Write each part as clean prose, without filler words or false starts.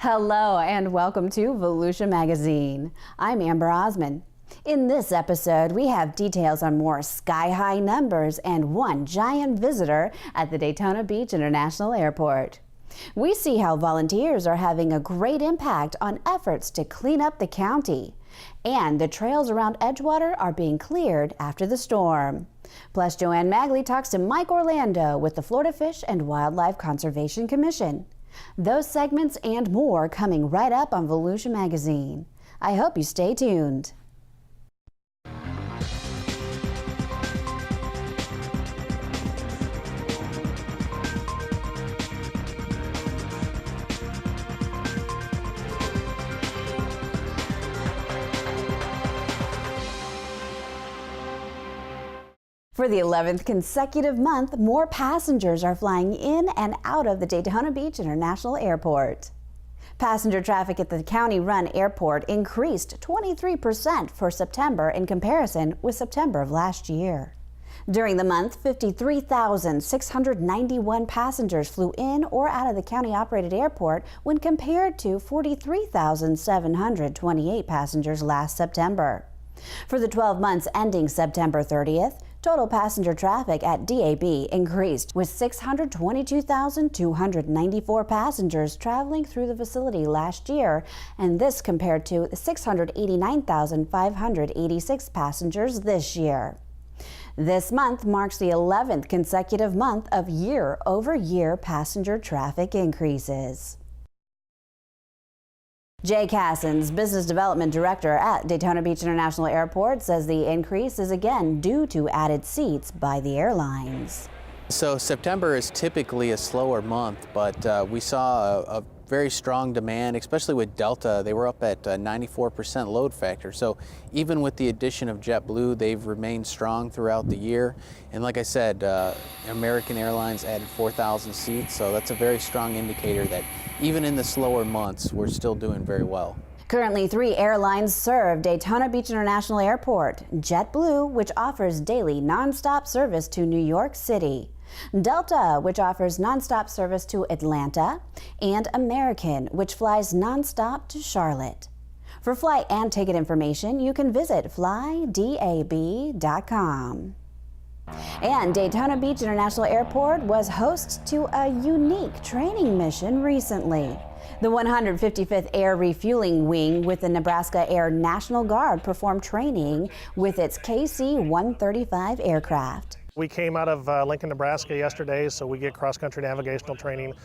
Hello and welcome to Volusia Magazine. I'm Amber Osmun. In this episode, we have details on more sky-high numbers and one giant visitor at the Daytona Beach International Airport. We see how volunteers are having a great impact on efforts to clean up the county. And the trails around Edgewater are being cleared after the storm. Plus, Joanne Magley talks to Mike Orlando with the Florida Fish and Wildlife Conservation Commission. Those segments and more coming right up on Volusia Magazine. I hope you stay tuned. For the 11th consecutive month, more passengers are flying in and out of the Daytona Beach International Airport. Passenger traffic at the county-run airport increased 23% for September in comparison with September of last year. During the month, 53,691 passengers flew in or out of the county-operated airport when compared to 43,728 passengers last September. For the 12 months ending September 30th, total passenger traffic at DAB increased with 622,294 passengers traveling through the facility last year, and this compared to 689,586 passengers this year. This month marks the 11th consecutive month of year-over-year passenger traffic increases. Jay Cassens, Business Development Director at Daytona Beach International Airport, says the increase is again due to added seats by the airlines. So September is typically a slower month, but we saw a very strong demand, especially with Delta. They were up at 94% load factor. So even with the addition of JetBlue, they've remained strong throughout the year. And like I said, American Airlines added 4,000 seats. So that's a very strong indicator that even in the slower months, we're still doing very well. Currently, 3 airlines serve Daytona Beach International Airport: JetBlue, which offers daily nonstop service to New York City; Delta, which offers nonstop service to Atlanta; and American, which flies nonstop to Charlotte. For flight and ticket information, you can visit flydab.com. And Daytona Beach International Airport was host to a unique training mission recently. The 155th Air Refueling Wing with the Nebraska Air National Guard performed training with its KC-135 aircraft. We came out of Lincoln, Nebraska yesterday, so we get cross-country navigational training.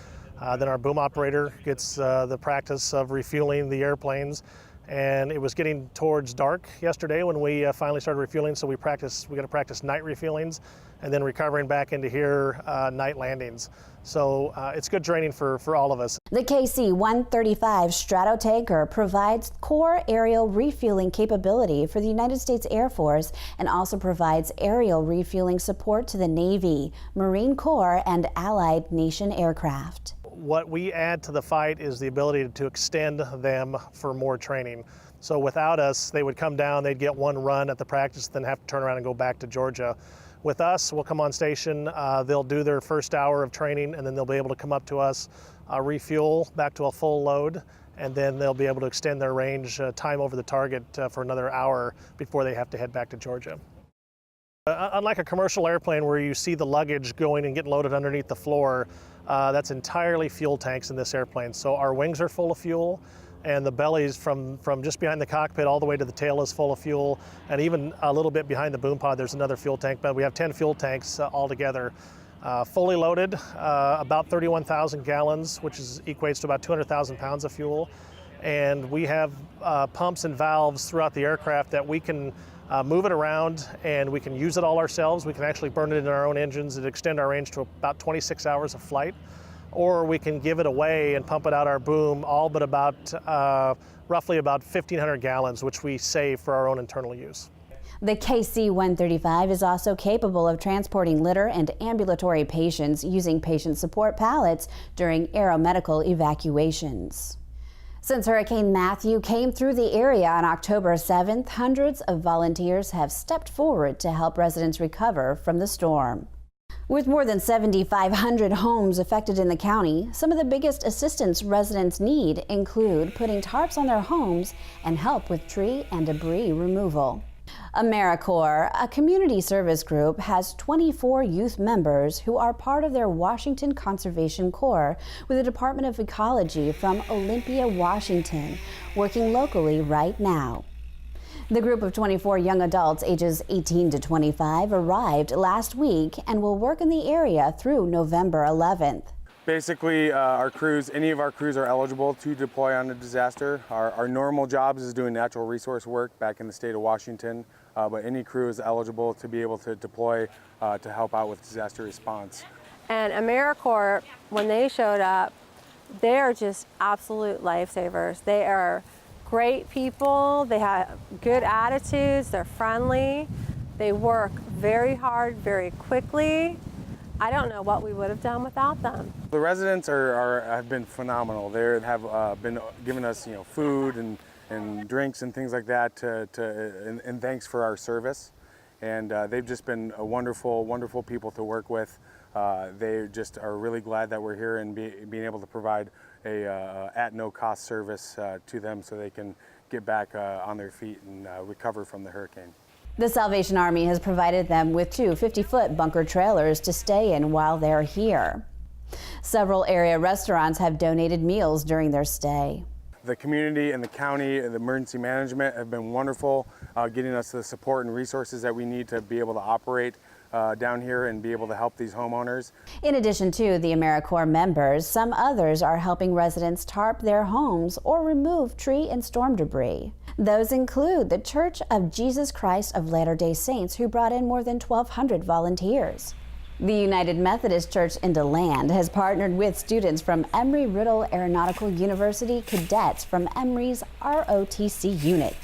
Then our boom operator gets the practice of refueling the airplanes. And it was getting towards dark yesterday when we finally started refueling, so we got to practice night refuelings and then recovering back into here night landings. So it's good training for all of us. The KC-135 Stratotanker provides core aerial refueling capability for the United States Air Force and also provides aerial refueling support to the Navy, Marine Corps, and allied nation aircraft. What we add to the fight is the ability to extend them for more training. So without us, they would come down, they'd get one run at the practice, then have to turn around and go back to Georgia. With us, we'll come on station, they'll do their first hour of training, and then they'll be able to come up to us, refuel back to a full load, and then they'll be able to extend their range time over the target for another hour before they have to head back to Georgia. Unlike a commercial airplane where you see the luggage going and getting loaded underneath the floor, that's entirely fuel tanks in this airplane. So our wings are full of fuel, and the bellies from just behind the cockpit all the way to the tail is full of fuel, and even a little bit behind the boom pod there's another fuel tank, but we have 10 fuel tanks altogether. Fully loaded, about 31,000 gallons, which equates to about 200,000 pounds of fuel. And we have pumps and valves throughout the aircraft that we can move it around, and we can use it all ourselves. We can actually burn it in our own engines and extend our range to about 26 hours of flight. Or we can give it away and pump it out our boom, all but about roughly about 1,500 gallons, which we save for our own internal use. The KC-135 is also capable of transporting litter and ambulatory patients using patient support pallets during aeromedical evacuations. Since Hurricane Matthew came through the area on October 7th, hundreds of volunteers have stepped forward to help residents recover from the storm. With more than 7,500 homes affected in the county, some of the biggest assistance residents need include putting tarps on their homes and help with tree and debris removal. AmeriCorps, a community service group, has 24 youth members who are part of their Washington Conservation Corps with the Department of Ecology from Olympia, Washington, working locally right now. The group of 24 young adults ages 18 to 25 arrived last week and will work in the area through November 11th. Basically, any of our crews are eligible to deploy on a disaster. Our normal jobs is doing natural resource work back in the state of Washington, but any crew is eligible to be able to deploy to help out with disaster response. And AmeriCorps, when they showed up, they are just absolute lifesavers. They are great people, they have good attitudes, they're friendly, they work very hard, very quickly. I don't know what we would have done without them. The residents have been phenomenal. They have been giving us, food and drinks and things like that and thanks for our service. And they've just been a wonderful, wonderful people to work with. They just are really glad that we're here and being able to provide a at no cost service to them so they can get back on their feet and recover from the hurricane. The Salvation Army has provided them with two 50-foot bunker trailers to stay in while they're here. Several area restaurants have donated meals during their stay. The community and the county and the emergency management have been wonderful, getting us the support and resources that we need to be able to operate down here and be able to help these homeowners. In addition to the AmeriCorps members, some others are helping residents tarp their homes or remove tree and storm debris. Those include the Church of Jesus Christ of Latter-day Saints, who brought in more than 1,200 volunteers. The United Methodist Church in DeLand has partnered with students from Embry-Riddle Aeronautical University, cadets from Emory's ROTC unit.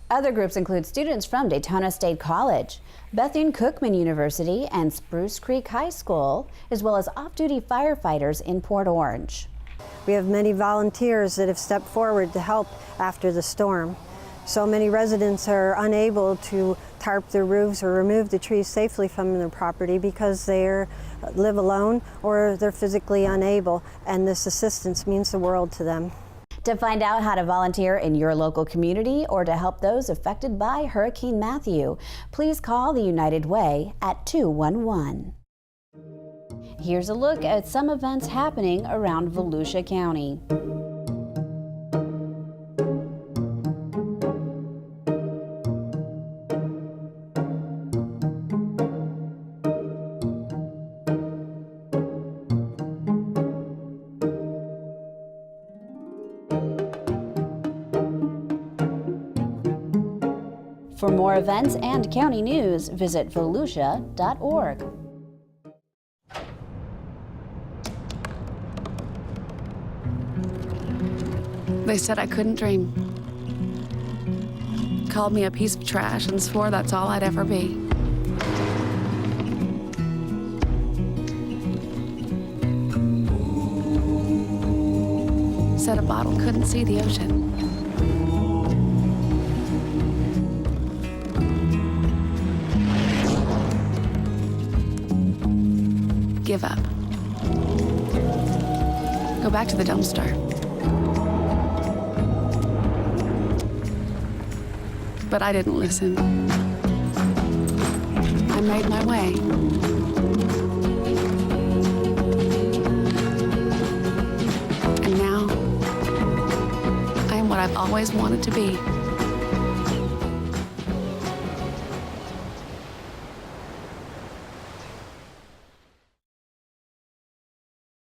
Other groups include students from Daytona State College, Bethune-Cookman University, and Spruce Creek High School, as well as off-duty firefighters in Port Orange. We have many volunteers that have stepped forward to help after the storm. So many residents are unable to tarp their roofs or remove the trees safely from their property because they live alone or they're physically unable, and this assistance means the world to them. To find out how to volunteer in your local community or to help those affected by Hurricane Matthew, please call the United Way at 211. Here's a look at some events happening around Volusia County. For more events and county news, visit volusia.org. They said I couldn't dream. Called me a piece of trash and swore that's all I'd ever be. Said a bottle couldn't see the ocean. Give up. Go back to the dumpster. But I didn't listen. I made my way. And now, I am what I've always wanted to be.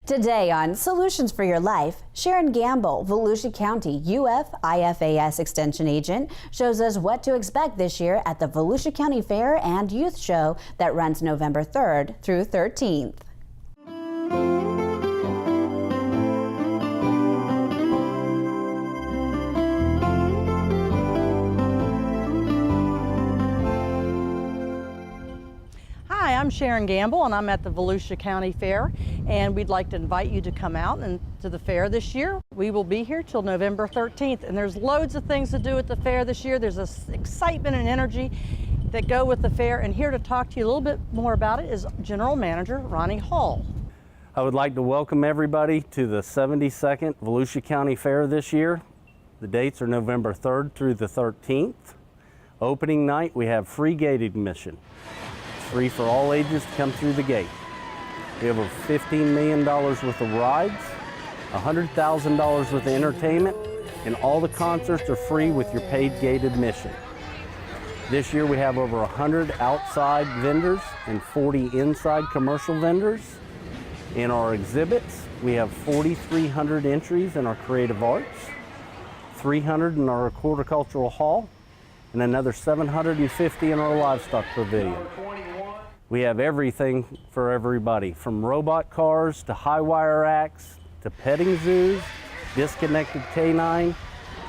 Today on Solutions for Your Life, Sharon Gamble, Volusia County UF-IFAS Extension Agent, shows us what to expect this year at the Volusia County Fair and Youth Show that runs November 3rd through 13th. Hi, I'm Sharon Gamble and I'm at the Volusia County Fair, and we'd like to invite you to come out and to the fair this year. We will be here till November 13th, and there's loads of things to do at the fair this year. There's excitement and energy. that go with the fair, and here to talk to you a little bit more about it is General Manager Ronnie Hall. I would like to welcome everybody to the 72nd Volusia County Fair this year. The dates are November 3rd through the 13th. Opening night, we have free gate admission. It's free for all ages to come through the gate. We have over $15 million worth of rides, $100,000 worth of entertainment, and all the concerts are free with your paid gate admission. This year we have over 100 outside vendors and 40 inside commercial vendors. In our exhibits, we have 4,300 entries in our creative arts, 300 in our horticultural hall, and another 750 in our livestock pavilion. We have everything for everybody, from robot cars to high wire acts to petting zoos, disconnected canine,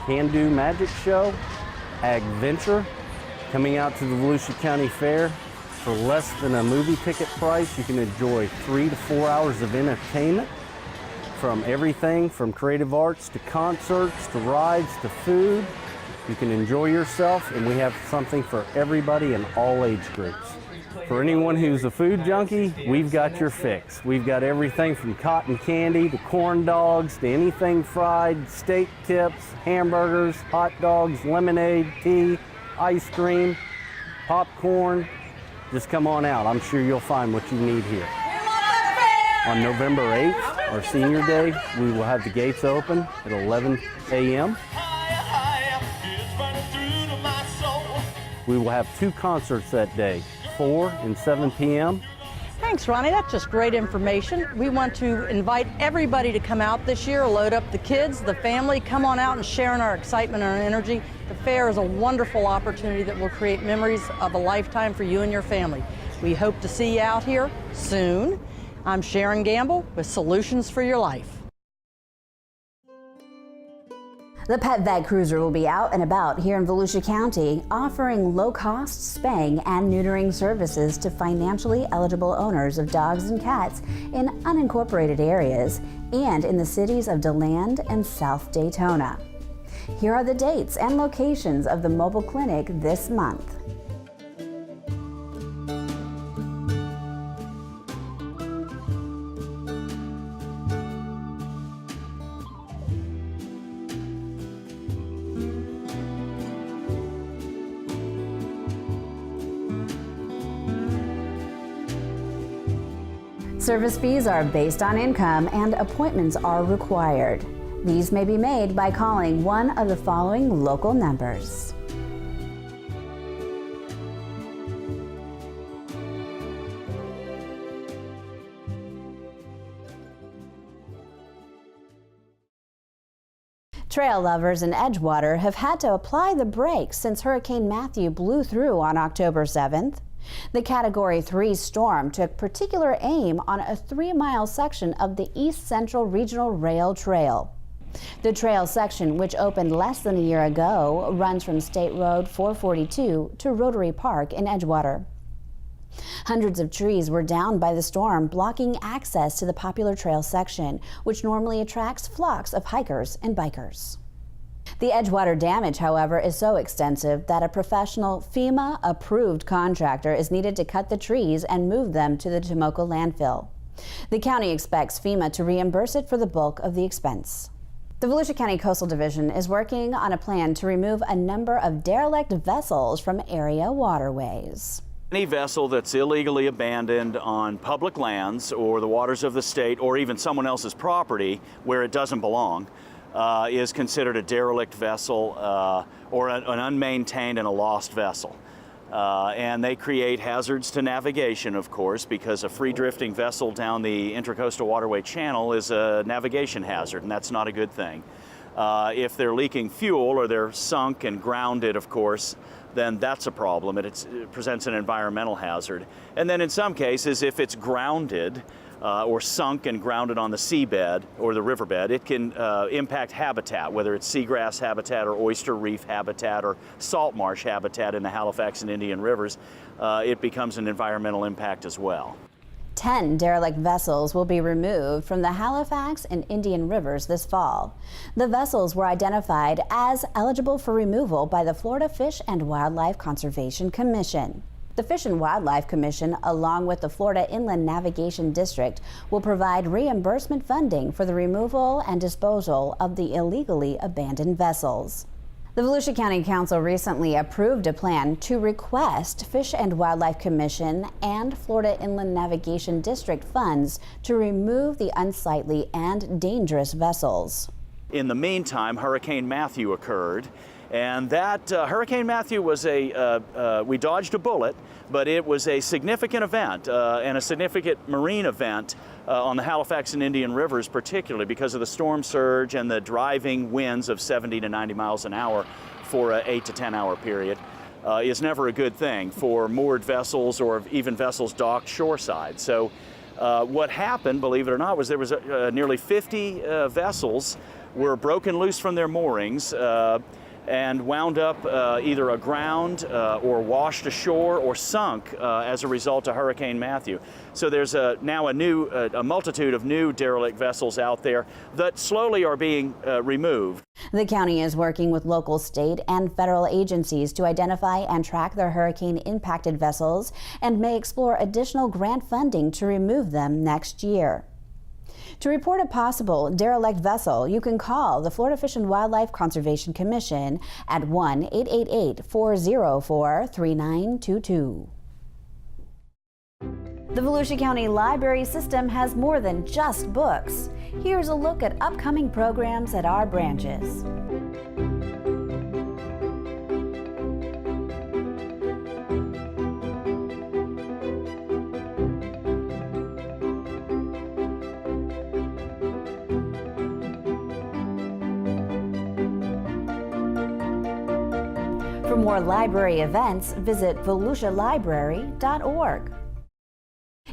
can-do magic show, ag venture. Coming out to the Volusia County Fair for less than a movie ticket price, you can enjoy 3 to 4 hours of entertainment, from everything from creative arts to concerts to rides to food. You can enjoy yourself, and we have something for everybody in all age groups. For anyone who's a food junkie, we've got your fix. We've got everything from cotton candy to corn dogs to anything fried, steak tips, hamburgers, hot dogs, lemonade, tea, ice cream, popcorn. Just come on out. I'm sure you'll find what you need here. On November 8th, our senior day, we will have the gates open at 11 a.m. We will have 2 concerts that day, 4 and 7 p.m. Thanks, Ronnie. That's just great information. We want to invite everybody to come out this year, load up the kids, the family, come on out and share in our excitement and our energy. The fair is a wonderful opportunity that will create memories of a lifetime for you and your family. We hope to see you out here soon. I'm Sharon Gamble with Solutions for Your Life. The Pet Vet Cruiser will be out and about here in Volusia County, offering low-cost spaying and neutering services to financially eligible owners of dogs and cats in unincorporated areas and in the cities of DeLand and South Daytona. Here are the dates and locations of the mobile clinic this month. Service fees are based on income and appointments are required. These may be made by calling one of the following local numbers. Trail lovers in Edgewater have had to apply the brakes since Hurricane Matthew blew through on October 7th. The Category 3 storm took particular aim on a 3-mile section of the East Central Regional Rail Trail. The trail section, which opened less than a year ago, runs from State Road 442 to Rotary Park in Edgewater. Hundreds of trees were downed by the storm, blocking access to the popular trail section, which normally attracts flocks of hikers and bikers. The Edgewater damage, however, is so extensive that a professional FEMA-approved contractor is needed to cut the trees and move them to the Tomoka landfill. The county expects FEMA to reimburse it for the bulk of the expense. The Volusia County Coastal Division is working on a plan to remove a number of derelict vessels from area waterways. Any vessel that's illegally abandoned on public lands or the waters of the state or even someone else's property where it doesn't belong is considered a derelict vessel or an unmaintained and a lost vessel. And they create hazards to navigation, of course, because a free drifting vessel down the Intracoastal Waterway Channel is a navigation hazard, and that's not a good thing. If they're leaking fuel or they're sunk and grounded, of course, then that's a problem. It presents an environmental hazard. And then in some cases, if it's grounded or sunk and grounded on the seabed or the riverbed, it can impact habitat, whether it's seagrass habitat or oyster reef habitat or salt marsh habitat in the Halifax and Indian rivers. It becomes an environmental impact as well. 10 derelict vessels will be removed from the Halifax and Indian Rivers this fall. The vessels were identified as eligible for removal by the Florida Fish and Wildlife Conservation Commission. The Fish and Wildlife Commission, along with the Florida Inland Navigation District, will provide reimbursement funding for the removal and disposal of the illegally abandoned vessels. The Volusia County Council recently approved a plan to request Fish and Wildlife Commission and Florida Inland Navigation District funds to remove the unsightly and dangerous vessels. In the meantime, Hurricane Matthew occurred, and that Hurricane Matthew was we dodged a bullet, but it was a significant event and a significant marine event on the Halifax and Indian Rivers, particularly because of the storm surge and the driving winds of 70 to 90 miles an hour for an 8 to 10 hour period. Is never a good thing for moored vessels or even vessels docked shoreside. So what happened, believe it or not, was there was nearly 50 vessels were broken loose from their moorings and wound up either aground or washed ashore or sunk as a result of Hurricane Matthew. So there's now a multitude of new derelict vessels out there that slowly are being removed. The county is working with local, state, and federal agencies to identify and track their hurricane-impacted vessels and may explore additional grant funding to remove them next year. To report a possible derelict vessel, you can call the Florida Fish and Wildlife Conservation Commission at 1-888-404-3922. The Volusia County Library System has more than just books. Here's a look at upcoming programs at our branches. For more library events, visit volusialibrary.org.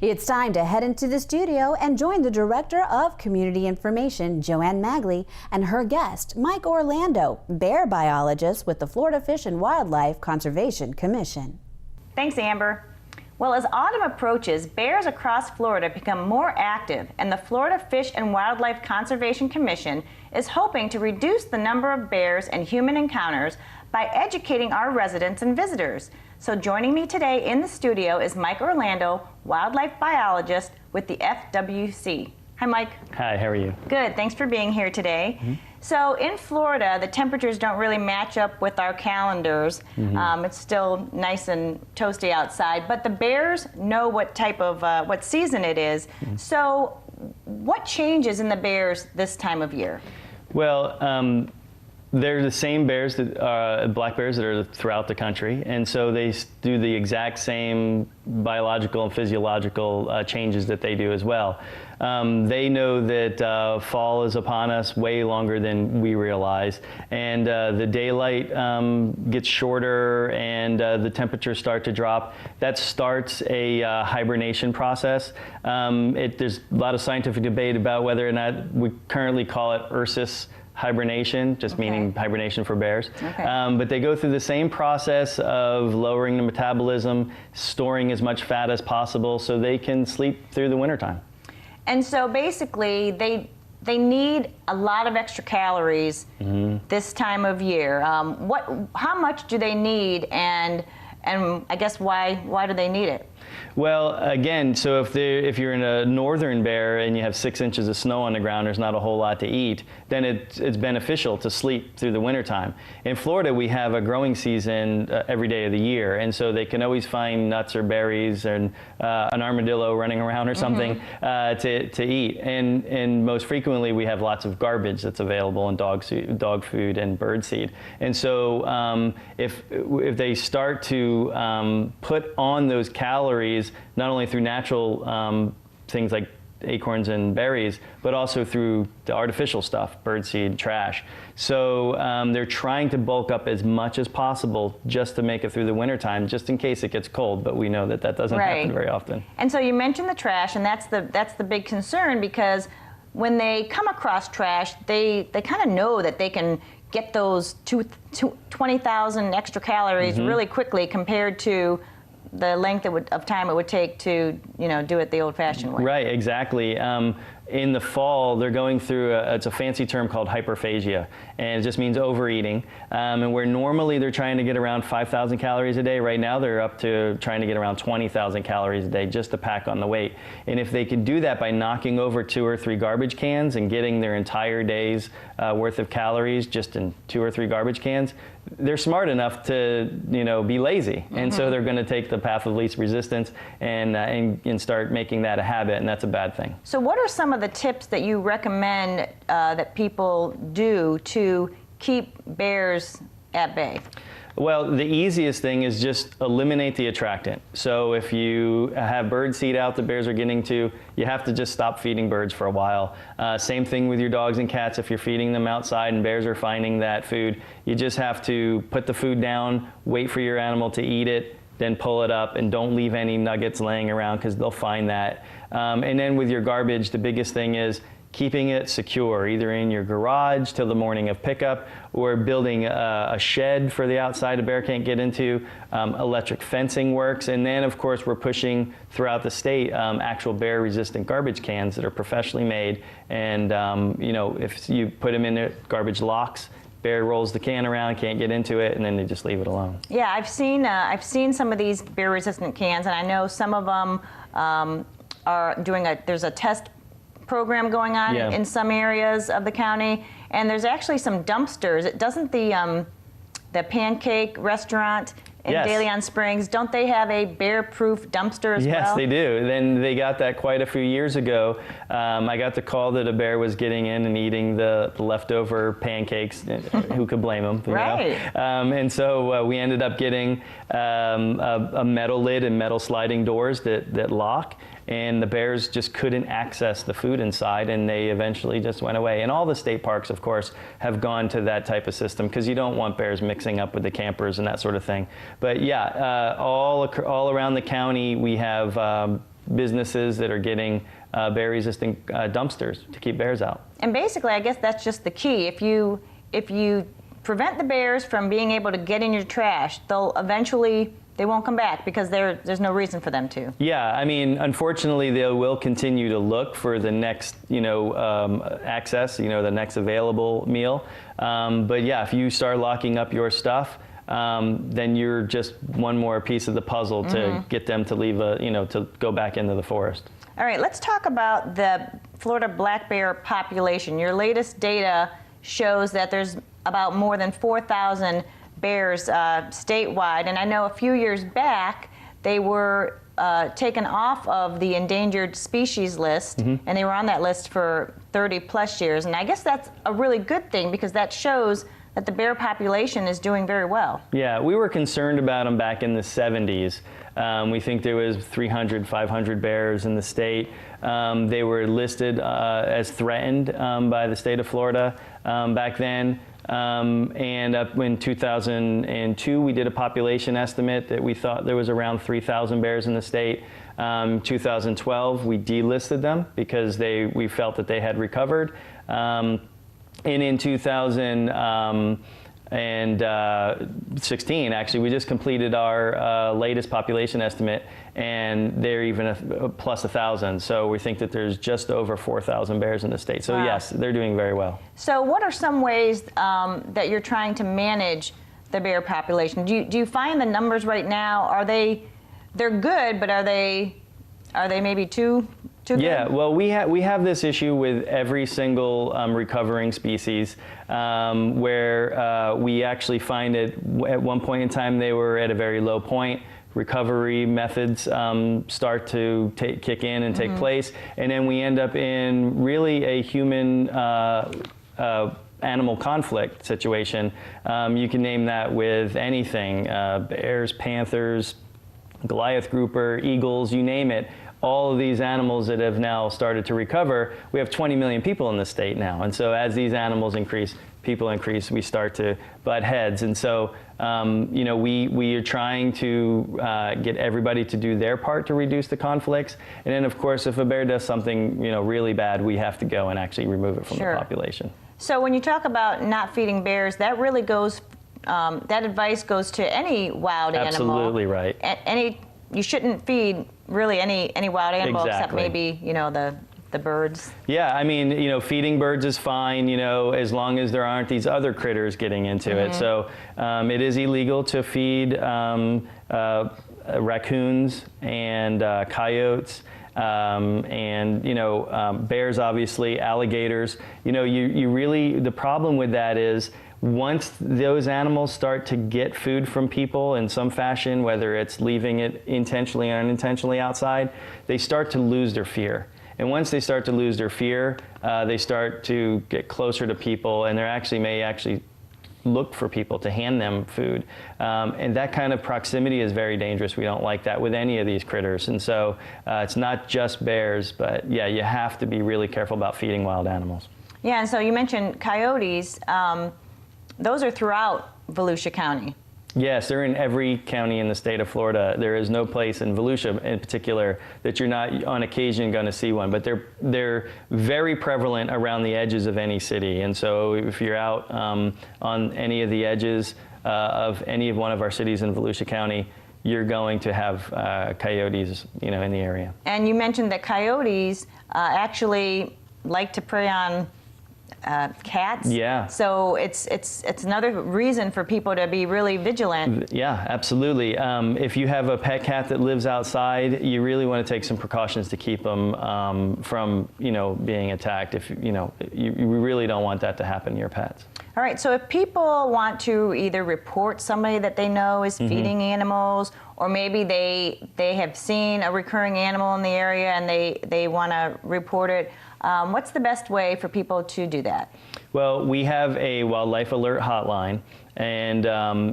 It's time to head into the studio and join the Director of Community Information, Joanne Magley, and her guest, Mike Orlando, bear biologist with the Florida Fish and Wildlife Conservation Commission. Thanks, Amber. Well, as autumn approaches, bears across Florida become more active, and the Florida Fish and Wildlife Conservation Commission is hoping to reduce the number of bears and human encounters by educating our residents and visitors. So joining me today in the studio is Mike Orlando, wildlife biologist with the FWC. Hi, Mike. Hi, how are you? Good, thanks for being here today. So in Florida, the temperatures don't really match up with our calendars. It's still nice and toasty outside, but the bears know what type of, what season it is. So what changes in the bears this time of year? Well, they're the same bears, that black bears that are throughout the country, and so they do the exact same biological and physiological changes that they do as well. They know that fall is upon us way longer than we realize, and the daylight gets shorter and the temperatures start to drop. That starts a hibernation process. There's a lot of scientific debate about whether or not we currently call it Ursus hibernation, just meaning hibernation for bears. But they go through the same process of lowering the metabolism, storing as much fat as possible so they can sleep through the wintertime. And so basically, they need a lot of extra calories this time of year. How much do they need, and I guess why do they need it? Well, again, so if you're in a northern bear and you have 6 inches of snow on the ground, there's not a whole lot to eat, then it's beneficial to sleep through the wintertime. In Florida, we have a growing season every day of the year, and so they can always find nuts or berries and an armadillo running around or something to eat. And most frequently, we have lots of garbage that's available in dog food and bird seed. And so if they start to put on those calories, not only through natural things like acorns and berries, but also through the artificial stuff, birdseed, trash. So they're trying to bulk up as much as possible just to make it through the wintertime, just in case it gets cold, but we know that doesn't happen very often. And so you mentioned the trash, and that's the big concern, because when they come across trash, they kind of know that they can get those 20,000 extra calories really quickly compared to length of time it would take to, do it the old-fashioned way. Right, exactly. In the fall, they're going through it's a fancy term called hyperphagia, and it just means overeating. And where normally they're trying to get around 5,000 calories a day, right now they're up to trying to get around 20,000 calories a day just to pack on the weight. And if they could do that by knocking over 2 or 3 garbage cans and getting their entire day's worth of calories just in 2 or 3 garbage cans, they're smart enough to, be lazy. And so they're going to take the path of least resistance and start making that a habit, and that's a bad thing. So what are some of the tips that you recommend that people do to keep bears at bay? Well, the easiest thing is just eliminate the attractant. So if you have bird seed out that bears are getting to, you have to just stop feeding birds for a while. Same thing with your dogs and cats. If you're feeding them outside and bears are finding that food, you just have to put the food down, wait for your animal to eat it, then pull it up, and don't leave any nuggets laying around because they'll find that. And then with your garbage, the biggest thing is keeping it secure, either in your garage till the morning of pickup, or building a shed for the outside a bear can't get into. Electric fencing works. And then, of course, we're pushing throughout the state actual bear-resistant garbage cans that are professionally made. And, if you put them in there, garbage locks, bear rolls the can around, can't get into it, and then they just leave it alone. Yeah, I've seen some of these bear-resistant cans, and I know some of them are doing there's a test program going on in some areas of the county, and there's actually some dumpsters. Doesn't the Pancake Restaurant in De Leon Springs, don't they have a bear-proof dumpster as well? Yes, they do. Then they got that quite a few years ago. I got the call that a bear was getting in and eating the leftover pancakes. Who could blame them? Right. And so we ended up getting a metal lid and metal sliding doors that lock. And the bears just couldn't access the food inside, and they eventually just went away. And all the state parks, of course, have gone to that type of system because you don't want bears mixing up with the campers and that sort of thing. But yeah, all around the county, we have businesses that are getting bear-resistant dumpsters to keep bears out. And basically, I guess that's just the key. If you prevent the bears from being able to get in your trash, they won't come back because there's no reason for them to. Yeah, I mean, unfortunately, they will continue to look for the next, access, the next available meal. But yeah, if you start locking up your stuff, then you're just one more piece of the puzzle to get them to leave to go back into the forest. All right, let's talk about the Florida black bear population. Your latest data shows that there's about more than 4,000 bears statewide, and I know a few years back they were taken off of the endangered species list, and they were on that list for 30 plus years, and I guess that's a really good thing because that shows that the bear population is doing very well. Yeah, we were concerned about them back in the 70s. We think there was 300, 500 bears in the state. They were listed as threatened by the state of Florida back then. And up in 2002, we did a population estimate that we thought there was around 3,000 bears in the state. 2012, we delisted them because we felt that they had recovered. And in 2016, actually, we just completed our latest population estimate, and they're even plus 1,000. So we think that there's just over 4,000 bears in the state. So yes, they're doing very well. So what are some ways that you're trying to manage the bear population? Do you find the numbers right now, they're good, but are they maybe too good? Yeah, well, we have this issue with every single recovering species where we actually find it at one point in time they were at a very low point. Recovery methods start to kick in and take place, and then we end up in really a human animal conflict situation. You can name that with anything, bears, panthers, Goliath grouper, eagles, you name it. All of these animals that have now started to recover, we have 20 million people in the state now. And so as these animals increase, people increase, we start to butt heads. And so, we are trying to get everybody to do their part to reduce the conflicts. And then, of course, if a bear does something, really bad, we have to go and actually remove it from the population. So when you talk about not feeding bears, that really goes, that advice goes to any wild animal. Absolutely right. you shouldn't feed really any wild animal except Exactly. maybe, you know, the birds. Yeah, I mean, you know, feeding birds is fine, you know, as long as there aren't these other critters getting into it. So it is illegal to feed raccoons and coyotes. And, you know, bears, obviously, alligators. You know, you really, the problem with that is once those animals start to get food from people in some fashion, whether it's leaving it intentionally or unintentionally outside, they start to lose their fear. And once they start to lose their fear, they start to get closer to people, and they may actually look for people to hand them food. And that kind of proximity is very dangerous. We don't like that with any of these critters. And so it's not just bears, but yeah, you have to be really careful about feeding wild animals. Yeah, and so you mentioned coyotes. Those are throughout Volusia County. Yes, they're in every county in the state of Florida. There is no place in Volusia in particular that you're not on occasion going to see one, but they're very prevalent around the edges of any city. And so if you're out on any of the edges of any of one of our cities in Volusia County, you're going to have coyotes, you know, in the area. And you mentioned that coyotes actually like to prey on cats. Yeah. So it's another reason for people to be really vigilant. Yeah, absolutely. If you have a pet cat that lives outside, you really want to take some precautions to keep them from, you know, being attacked. If you know, you really don't want that to happen to your pets. All right. So if people want to either report somebody that they know is feeding animals, or maybe they have seen a recurring animal in the area and they want to report it. What's the best way for people to do that? Well, we have a wildlife alert hotline, and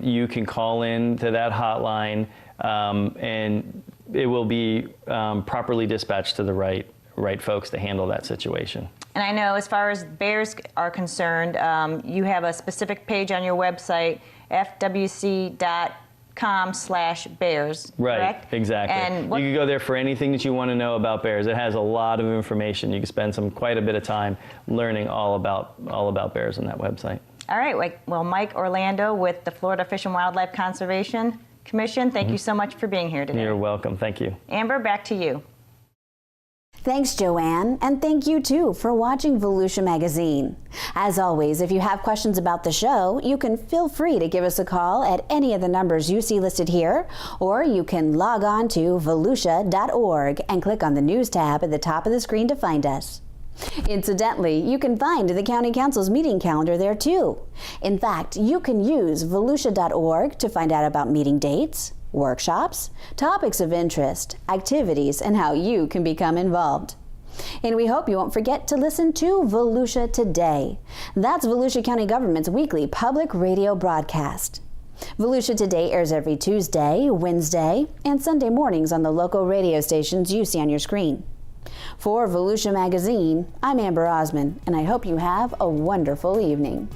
you can call in to that hotline, and it will be properly dispatched to the right folks to handle that situation. And I know as far as bears are concerned, you have a specific page on your website, fwc.com/bears, Right, correct? exactly. And you can go there for anything that you want to know about bears. It has a lot of information. You can spend quite a bit of time learning all about bears on that website. All right. Well, Mike Orlando with the Florida Fish and Wildlife Conservation Commission, thank you so much for being here today. You're welcome. Thank you. Amber, back to you. Thanks, Joanne, and thank you too for watching Volusia Magazine. As always, if you have questions about the show, you can feel free to give us a call at any of the numbers you see listed here, or you can log on to volusia.org and click on the News tab at the top of the screen to find us. Incidentally, you can find the County Council's meeting calendar there too. In fact, you can use volusia.org to find out about meeting dates, workshops, topics of interest, activities, and how you can become involved. And we hope you won't forget to listen to Volusia Today. That's Volusia County Government's weekly public radio broadcast. Volusia Today airs every Tuesday, Wednesday, and Sunday mornings on the local radio stations you see on your screen. For Volusia Magazine, I'm Amber Osmun, and I hope you have a wonderful evening.